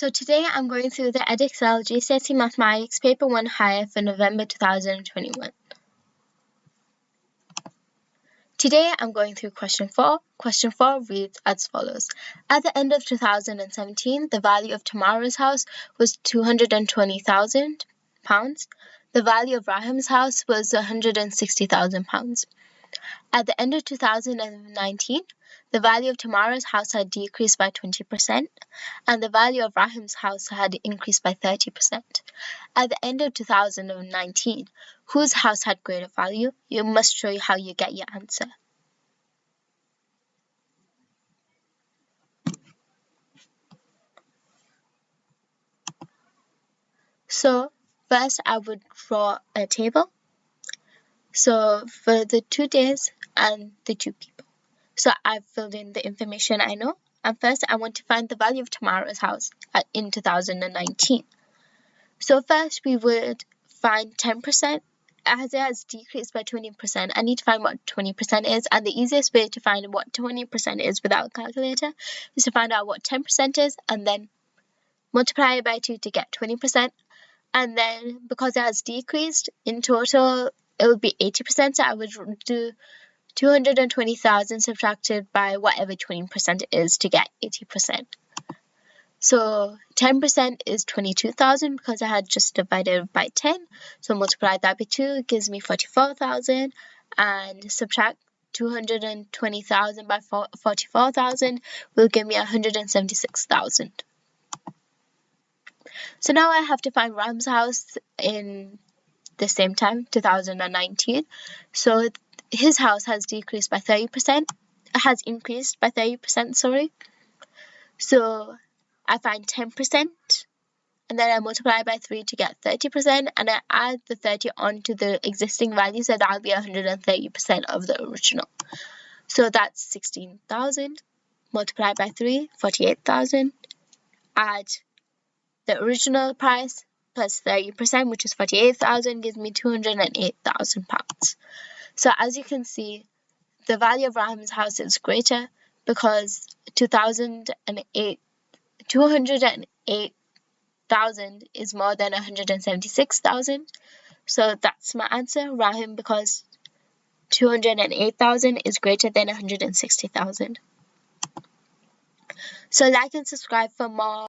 So today I'm going through the EDEXCEL GCSE Mathematics Paper 1 Higher for November 2021. Today I'm going through question 4. Question 4 reads as follows. At the end of 2017, the value of Tamara's house was £220,000. The value of Rahim's house was £160,000. At the end of 2019, the value of Tamara's house had decreased by 20%, and the value of Rahim's house had increased by 30%. At the end of 2019, whose house had greater value? You must show you how you get your answer. So first I would draw a table. So for the 2 days and the 2 people. So I've filled in the information I know. And first I want to find the value of Tamara's house in 2019. So first we would find 10%. As it has decreased by 20%, I need to find what 20% is. And the easiest way to find what 20% is without a calculator is to find out what 10% is and then multiply it by 2 to get 20%. And then because it has decreased, in total it would be 80%. So I would do 220,000 subtracted by whatever 20% is to get 80%. So 10% is 22,000 because I had just divided by 10. So multiply that by 2 gives me 44,000, and subtract 220,000 by 44,000 will give me 176,000. So now I have to find Ram's house in the same time, 2019. So his house has decreased by 30%. It has increased by 30%, sorry. So I find 10%, and then I multiply by 3 to get 30%, and I add the 30 onto the existing value, so that'll be 130% of the original. So that's 16,000, multiply by 3, 48,000, add the original price plus 30%, which is 48,000, gives me £208,000. So as you can see, the value of Rahim's house is greater because 208,000 is more than 176,000. So that's my answer, Rahim, because 208,000 is greater than 160,000. So like and subscribe for more.